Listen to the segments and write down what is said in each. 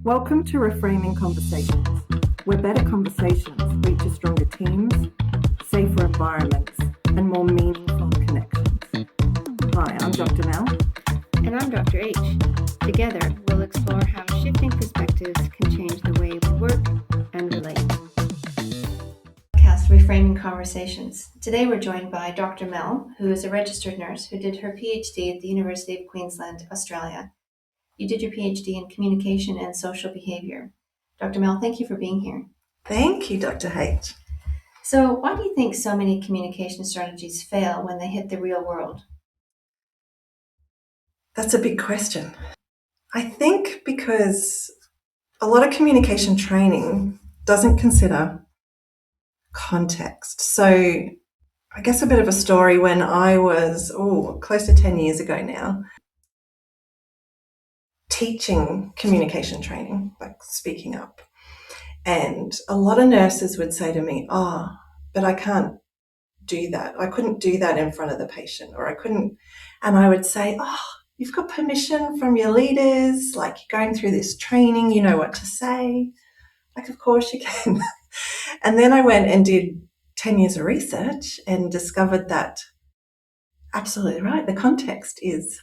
Welcome to Reframing Conversations, where better conversations lead to stronger teams, safer environments, and more meaningful connections. Hi, I'm Dr. Mel. And I'm Dr. H. Together, we'll explore how shifting perspectives can change the way we work and relate. Podcast Reframing Conversations. Today we're joined by Dr. Mel, who is a registered nurse who did her PhD at the University of Queensland, Australia. You did your PhD in communication and social behavior. Dr. Mel, thank you for being here. Thank you, Dr. H. So, why do you think so many communication strategies fail when they hit the real world? That's a big question. I think because a lot of communication training doesn't consider context. So I guess a bit of a story. When I was close to 10 years ago now, teaching communication training, like speaking up, and a lot of nurses would say to me, but I can't do that. I couldn't do that in front of the patient, or I couldn't. And I would say, you've got permission from your leaders, like you're going through this training, you know what to say. Like, of course you can. And then I went and did 10 years of research and discovered that absolutely right, the context is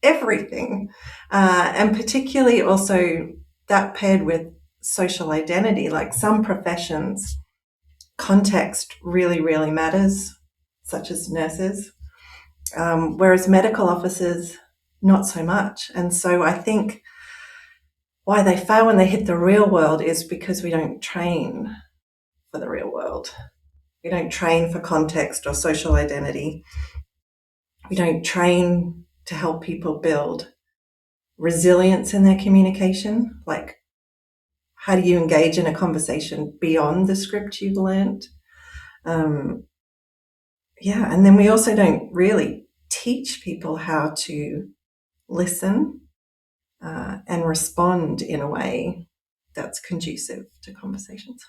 everything. And particularly also that paired with social identity, like some professions, context really, really matters, such as nurses, whereas medical officers, not so much. And so I think why they fail when they hit the real world is because we don't train for the real world. We don't train for context or social identity. We don't train to help people build resilience in their communication, like how do you engage in a conversation beyond the script you've learned? And then we also don't really teach people how to listen and respond in a way that's conducive to conversations.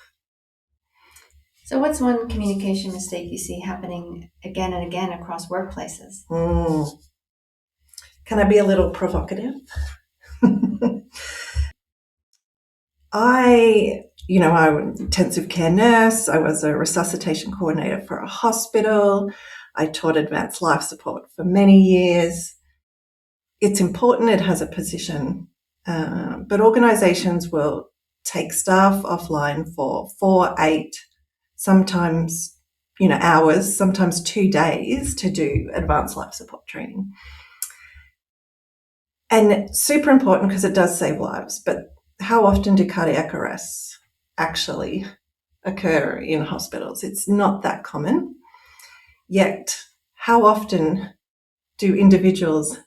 So what's one communication mistake you see happening again and again across workplaces? Can I be a little provocative? I'm an intensive care nurse. I was a resuscitation coordinator for a hospital. I taught advanced life support for many years. It's important, it has a position, but organisations will take staff offline for 4, 8, sometimes, hours, sometimes 2 days to do advanced life support training. And super important because it does save lives, but how often do cardiac arrests actually occur in hospitals? It's not that common. Yet, how often do individuals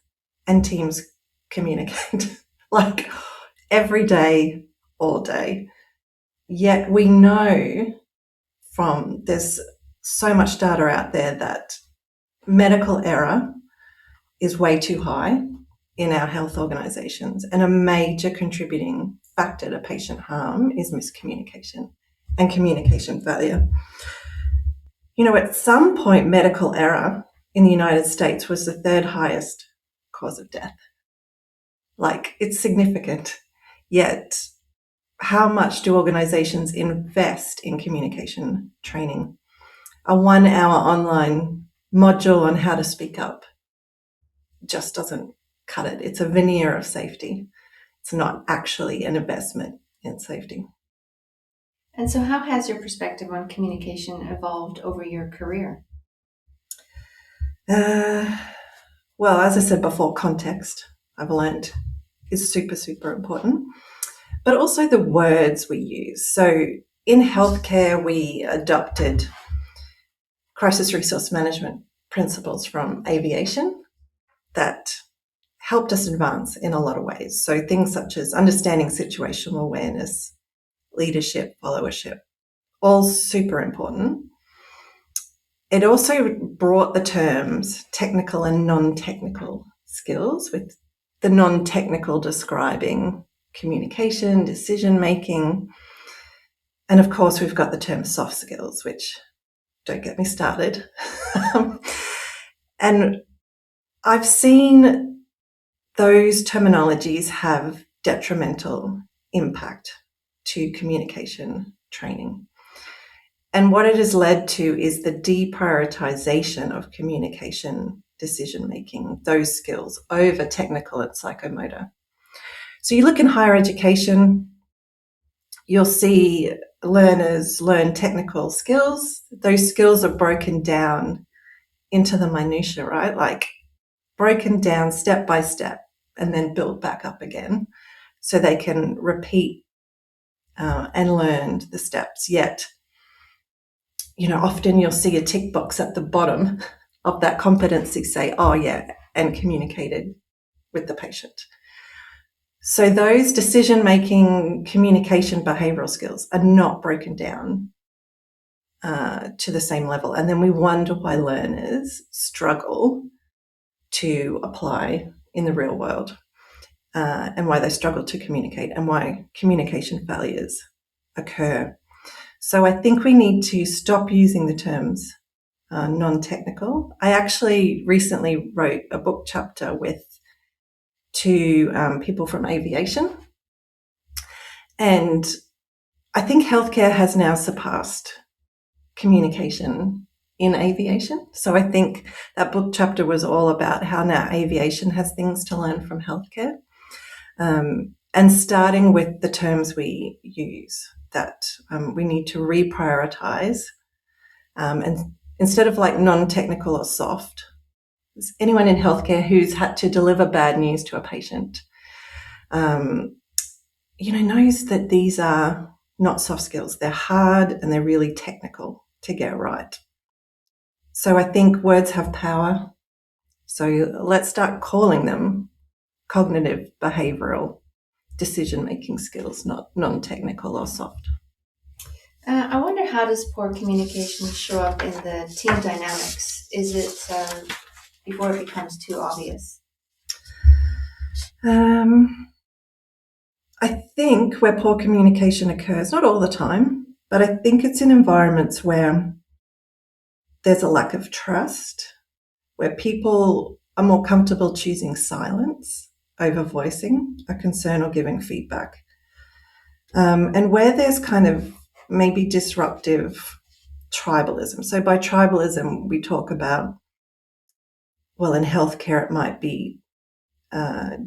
and teams communicate? Like every day, all day. Yet we know there's so much data out there that medical error is way too high in our health organisations, and a major contributing factor to patient harm is miscommunication and communication failure. At some point, medical error in the United States was the 3rd highest cause of death. Like, it's significant. Yet, how much do organisations invest in communication training? A 1-hour online module on how to speak up just doesn't cut it. It's a veneer of safety. It's not actually an investment in safety. And so how has your perspective on communication evolved over your career? Well, as I said before, context, I've learned, is super, super important, but also the words we use. So in healthcare, we adopted crisis resource management principles from aviation that helped us advance in a lot of ways. So things such as understanding situational awareness, leadership, followership, all super important. It also brought the terms technical and non-technical skills, with the non-technical describing communication, decision-making. And of course, we've got the term soft skills, which don't get me started. And I've seen those terminologies have detrimental impact to communication training. And what it has led to is the deprioritization of communication decision-making, those skills, over technical and psychomotor. So you look in higher education, you'll see learners learn technical skills. Those skills are broken down into the minutiae, right? Like broken down step by step and then built back up again so they can repeat and learn the steps. Yet, often you'll see a tick box at the bottom of that competency say, oh yeah, and communicated with the patient. So those decision-making, communication, behavioural skills are not broken down to the same level. And then we wonder why learners struggle to apply in the real world and why they struggle to communicate and why communication failures occur. So I think we need to stop using the terms non-technical. I actually recently wrote a book chapter with two people from aviation. And I think healthcare has now surpassed communication in aviation. So I think that book chapter was all about how now aviation has things to learn from healthcare. And starting with the terms we use, that we need to reprioritize. And instead of like non-technical or soft, anyone in healthcare who's had to deliver bad news to a patient, knows that these are not soft skills. They're hard and they're really technical to get right. So I think words have power. So let's start calling them cognitive, behavioural, decision-making skills, not non-technical or soft. I wonder, how does poor communication show up in the team dynamics? Is it before it becomes too obvious? I think where poor communication occurs, not all the time, but I think it's in environments where there's a lack of trust, where people are more comfortable choosing silence over voicing a concern or giving feedback. And where there's kind of maybe disruptive tribalism. So by tribalism, we talk about, well, in healthcare, it might be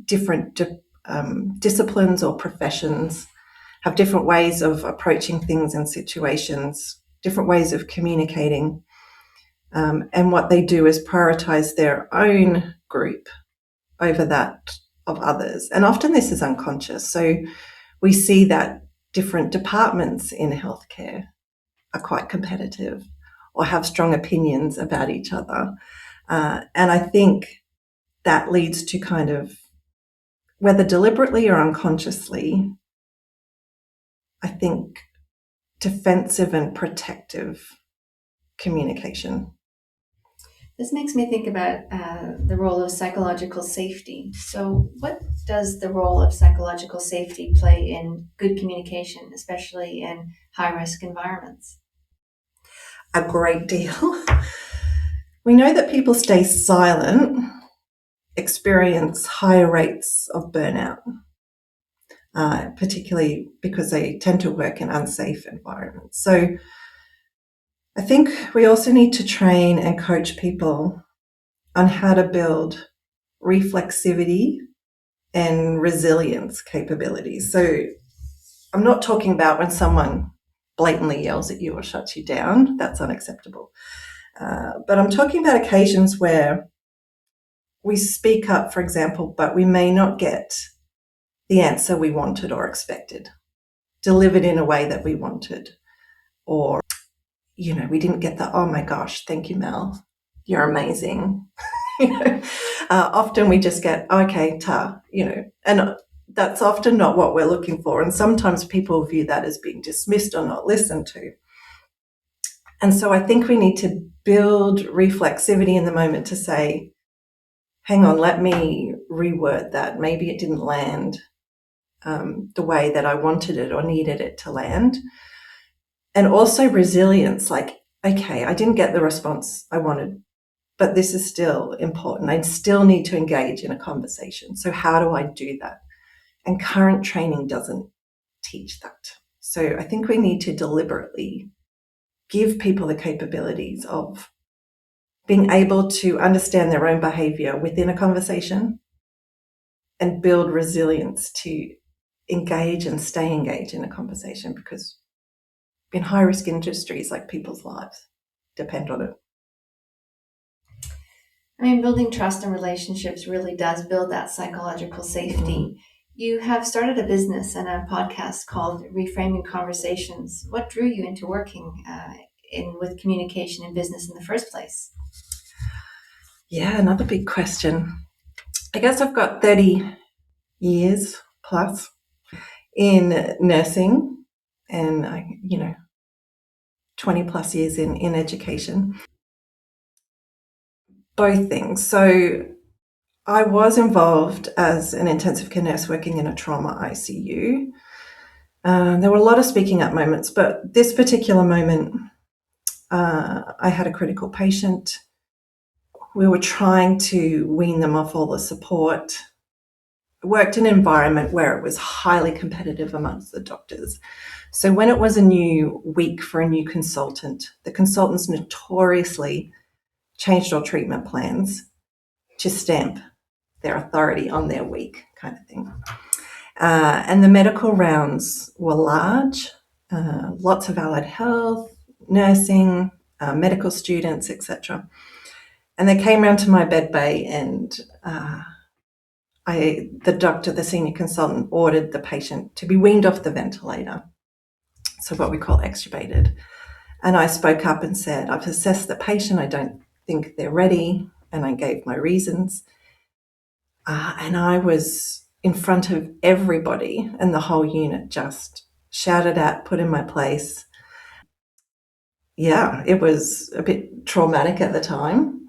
different disciplines or professions have different ways of approaching things and situations, different ways of communicating. And what they do is prioritize their own group over that of others. And often this is unconscious. So we see that different departments in healthcare are quite competitive or have strong opinions about each other. And I think that leads to kind of, whether deliberately or unconsciously, I think defensive and protective communication. This makes me think about the role of psychological safety. So what does the role of psychological safety play in good communication, especially in high-risk environments? A great deal. We know that people stay silent experience higher rates of burnout, particularly because they tend to work in unsafe environments. So I think we also need to train and coach people on how to build reflexivity and resilience capabilities. So I'm not talking about when someone blatantly yells at you or shuts you down. That's unacceptable. But I'm talking about occasions where we speak up, for example, but we may not get the answer we wanted or expected, delivered in a way that we wanted, or, we didn't get the, oh my gosh, thank you, Mel, you're amazing. Often we just get, okay, and that's often not what we're looking for. And sometimes people view that as being dismissed or not listened to. And so I think we need to build reflexivity in the moment to say, hang on, let me reword that. Maybe it didn't land the way that I wanted it or needed it to land. And also resilience, like, okay, I didn't get the response I wanted, but this is still important. I still need to engage in a conversation. So how do I do that? And current training doesn't teach that. So I think we need to deliberately give people the capabilities of being able to understand their own behavior within a conversation and build resilience to engage and stay engaged in a conversation, because in high risk industries, like, people's lives depend on it. I mean, building trust and relationships really does build that psychological safety. You have started a business and a podcast called Reframing Conversations. What drew you into working with communication in business in the first place? Yeah, another big question. I guess I've got 30 years plus in nursing and, 20 plus years in education. Both things. So I was involved as an intensive care nurse working in a trauma ICU. There were a lot of speaking up moments, but this particular moment, I had a critical patient. We were trying to wean them off all the support. I worked in an environment where it was highly competitive amongst the doctors. So when it was a new week for a new consultant, the consultants notoriously changed all treatment plans to stamp their authority on their week, kind of thing. And the medical rounds were large, lots of allied health, nursing, medical students, etc. And they came round to my bed bay, and the doctor, the senior consultant, ordered the patient to be weaned off the ventilator, so what we call extubated. And I spoke up and said, I've assessed the patient, I don't think they're ready, and I gave my reasons. And I was in front of everybody, and the whole unit just shouted at, put in my place. Yeah, it was a bit traumatic at the time.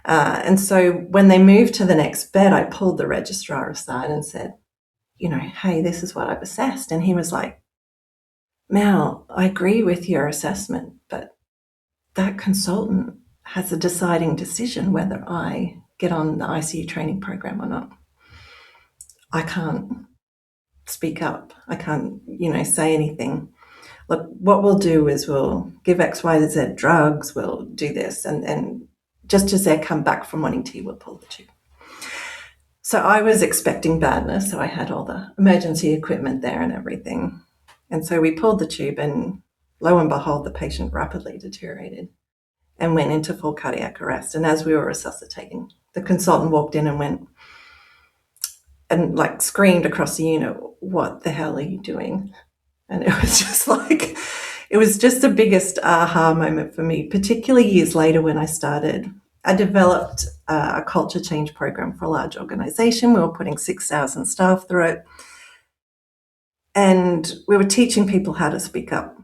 And so when they moved to the next bed, I pulled the registrar aside and said, hey, this is what I've assessed. And he was like, Mel, I agree with your assessment, but that consultant has a deciding decision whether I get on the ICU training program or not. I can't speak up. I can't, say anything. Look, what we'll do is we'll give X, Y, Z drugs, we'll do this, and just as they come back from wanting tea, we'll pull the tube. So I was expecting badness, so I had all the emergency equipment there and everything. And so we pulled the tube, and lo and behold, the patient rapidly deteriorated and went into full cardiac arrest. And as we were resuscitating, the consultant walked in and went and screamed across the unit, what the hell are you doing? And it was just it was just the biggest aha moment for me, particularly years later when I developed a culture change program for a large organization. We were putting 6,000 staff through it. And we were teaching people how to speak up.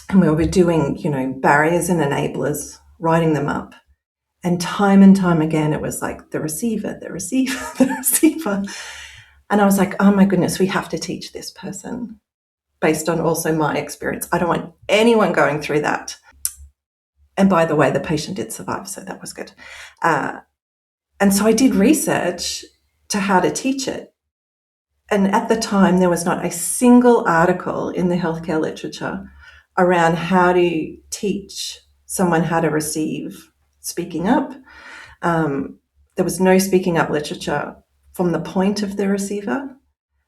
And we were doing, barriers and enablers, writing them up. And time again, it was like the receiver. And I was like, oh my goodness, we have to teach this person based on also my experience. I don't want anyone going through that. And by the way, the patient did survive, so that was good. And so I did research to how to teach it. And at the time, there was not a single article in the healthcare literature around how to teach someone how to receive speaking up. There was no speaking up literature from the point of the receiver.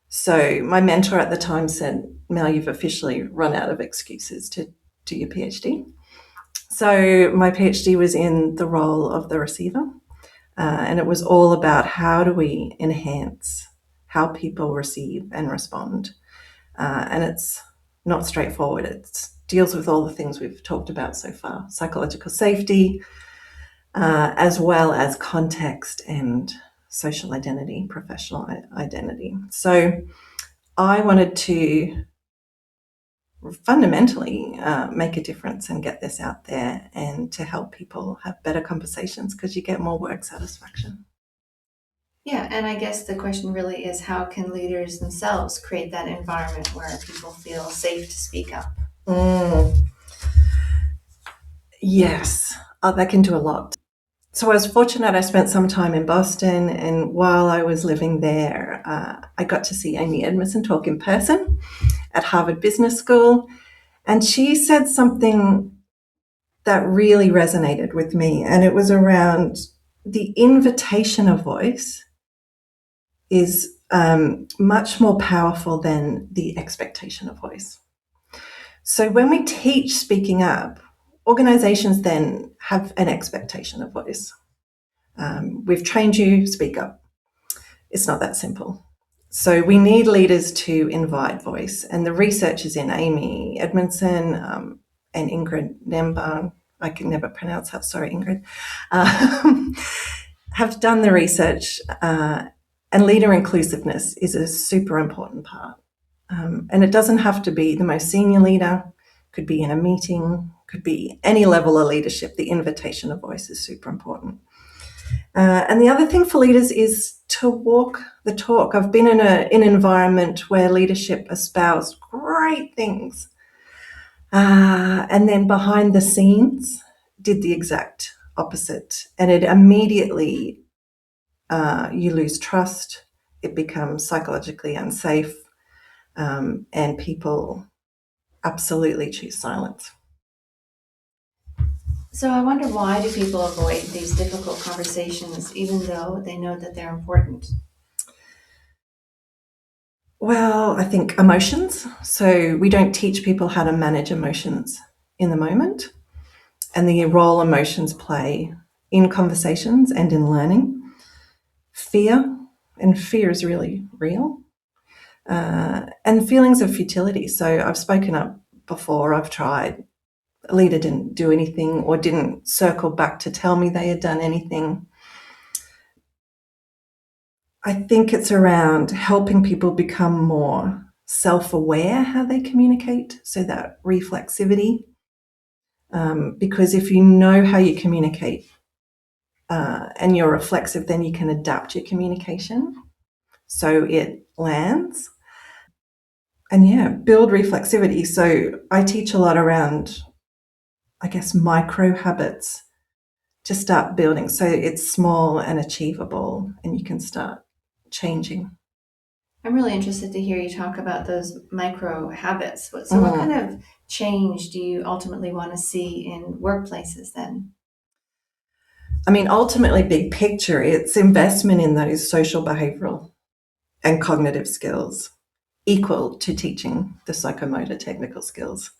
So my mentor at the time said, Mel, you've officially run out of excuses to do your PhD. So my PhD was in the role of the receiver. And it was all about how do we enhance how people receive and respond. And it's not straightforward. It deals with all the things we've talked about so far, psychological safety, as well as context and social identity, professional identity. So I wanted to fundamentally make a difference and get this out there and to help people have better conversations, because you get more work satisfaction. Yeah, and I guess the question really is, how can leaders themselves create that environment where people feel safe to speak up? Yes, they can do a lot. So I was fortunate. I spent some time in Boston, and while I was living there, I got to see Amy Edmondson talk in person. at Harvard Business School. And she said something that really resonated with me. And it was around the invitation of voice is much more powerful than the expectation of voice. So when we teach speaking up, organizations then have an expectation of voice. We've trained you, speak up. It's not that simple. So we need leaders to invite voice. And the research is in Amy Edmondson and Ingrid Nembarn. I can never pronounce that, sorry, Ingrid. Have done the research, and leader inclusiveness is a super important part. And it doesn't have to be the most senior leader, could be in a meeting, could be any level of leadership. The invitation of voice is super important. And the other thing for leaders is to walk the talk. I've been in an environment where leadership espoused great things, and then behind the scenes did the exact opposite. And it immediately, you lose trust, it becomes psychologically unsafe, and people absolutely choose silence. So I wonder, why do people avoid these difficult conversations even though they know that they're important? Well, I think emotions. So we don't teach people how to manage emotions in the moment and the role emotions play in conversations and in learning. Fear, and fear is really real. And feelings of futility. So I've spoken up before, I've tried. A leader didn't do anything or didn't circle back to tell me they had done anything. I think it's around helping people become more self-aware how they communicate, so that reflexivity. Because if you know how you communicate and you're reflexive, then you can adapt your communication so it lands. And yeah, build reflexivity. So I teach a lot around, I guess, micro habits to start building. So it's small and achievable and you can start changing. I'm really interested to hear you talk about those micro habits. What kind of change do you ultimately want to see in workplaces then? I mean, ultimately, big picture, it's investment in those social, behavioral, and cognitive skills equal to teaching the psychomotor technical skills.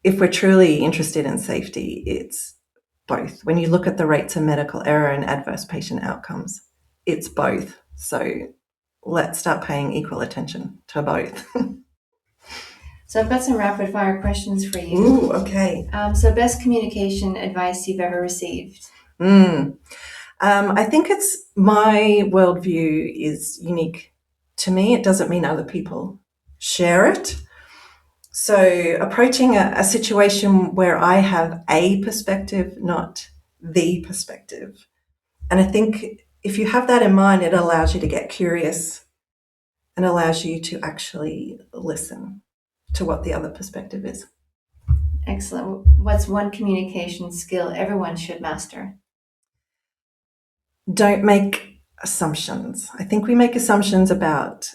If we're truly interested in safety, it's both. When you look at the rates of medical error and adverse patient outcomes, it's both. So let's start paying equal attention to both. So I've got some rapid fire questions for you. Ooh, okay. So best communication advice you've ever received? I think it's my worldview is unique to me. It doesn't mean other people share it. So approaching a situation where I have a perspective, not the perspective. And I think if you have that in mind, it allows you to get curious and allows you to actually listen to what the other perspective is. Excellent. What's one communication skill everyone should master? Don't make assumptions. I think we make assumptions about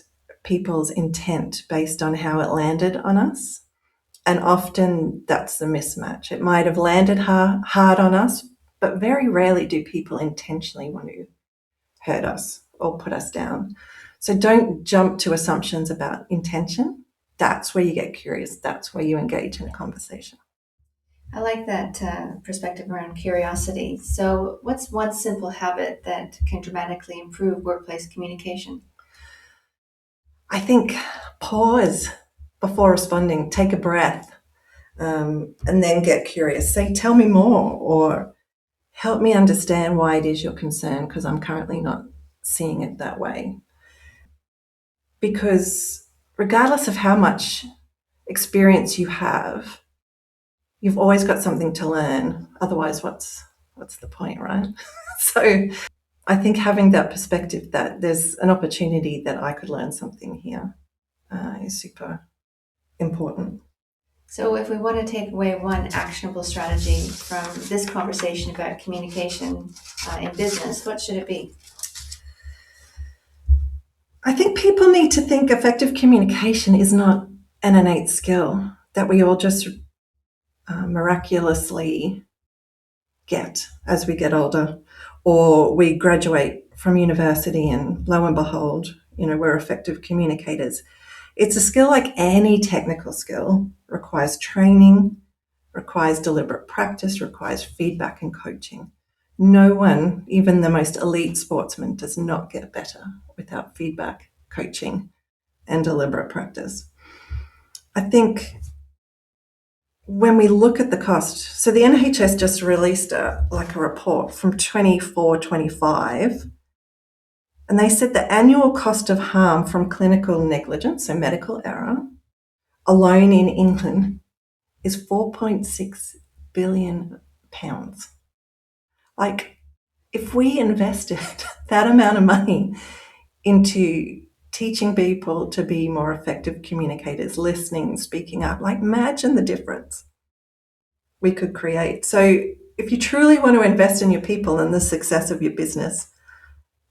people's intent based on how it landed on us. And often that's the mismatch. It might have landed hard on us, but very rarely do people intentionally want to hurt us or put us down. So don't jump to assumptions about intention. That's where you get curious. That's where you engage in a conversation. I like that perspective around curiosity. So what's one simple habit that can dramatically improve workplace communication? I think pause before responding, take a breath, and then get curious. Say, tell me more, or help me understand why it is you're concerned, because I'm currently not seeing it that way. Because regardless of how much experience you have, you've always got something to learn. Otherwise, what's the point, right? So I think having that perspective that there's an opportunity that I could learn something here is super important. So if we want to take away one actionable strategy from this conversation about communication in business, what should it be? I think people need to think effective communication is not an innate skill that we all just miraculously get as we get older, or we graduate from university and lo and behold, we're effective communicators. It's a skill like any technical skill, requires training, requires deliberate practice, requires feedback and coaching. No one, even the most elite sportsman, does not get better without feedback, coaching, and deliberate practice. I think when we look at the cost, so the NHS just released a report from 24-25, and they said the annual cost of harm from clinical negligence, so medical error, alone in England is £4.6 billion. If we invested that amount of money into teaching people to be more effective communicators, listening, speaking up, imagine the difference we could create. So if you truly want to invest in your people and the success of your business,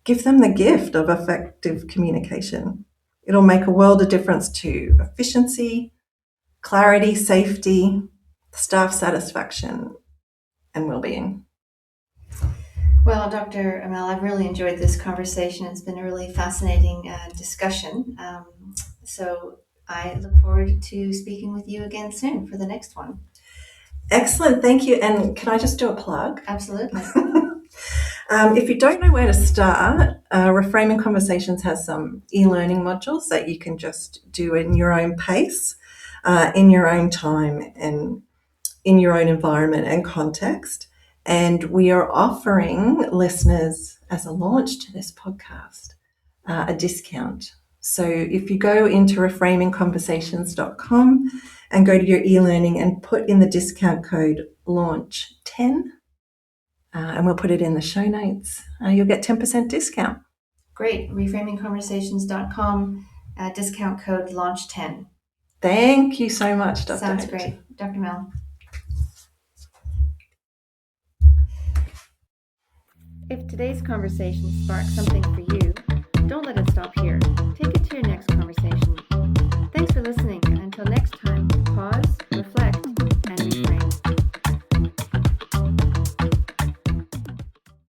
give them the gift of effective communication. It'll make a world of difference to efficiency, clarity, safety, staff satisfaction, and well-being. Well, Dr. Mel, I've really enjoyed this conversation. It's been a really fascinating discussion. So I look forward to speaking with you again soon for the next one. Excellent, thank you. And can I just do a plug? Absolutely. If you don't know where to start, Reframing Conversations has some e-learning modules that you can just do in your own pace, in your own time, and in your own environment and context. And we are offering listeners, as a launch to this podcast, a discount. So if you go into reframingconversations.com and go to your e-learning and put in the discount code LAUNCH10, and we'll put it in the show notes, you'll get 10% discount. Great. Reframingconversations.com, discount code LAUNCH10. Thank you so much, Dr. Sounds H. great. Dr. Mel. If today's conversation sparked something for you, don't let it stop here.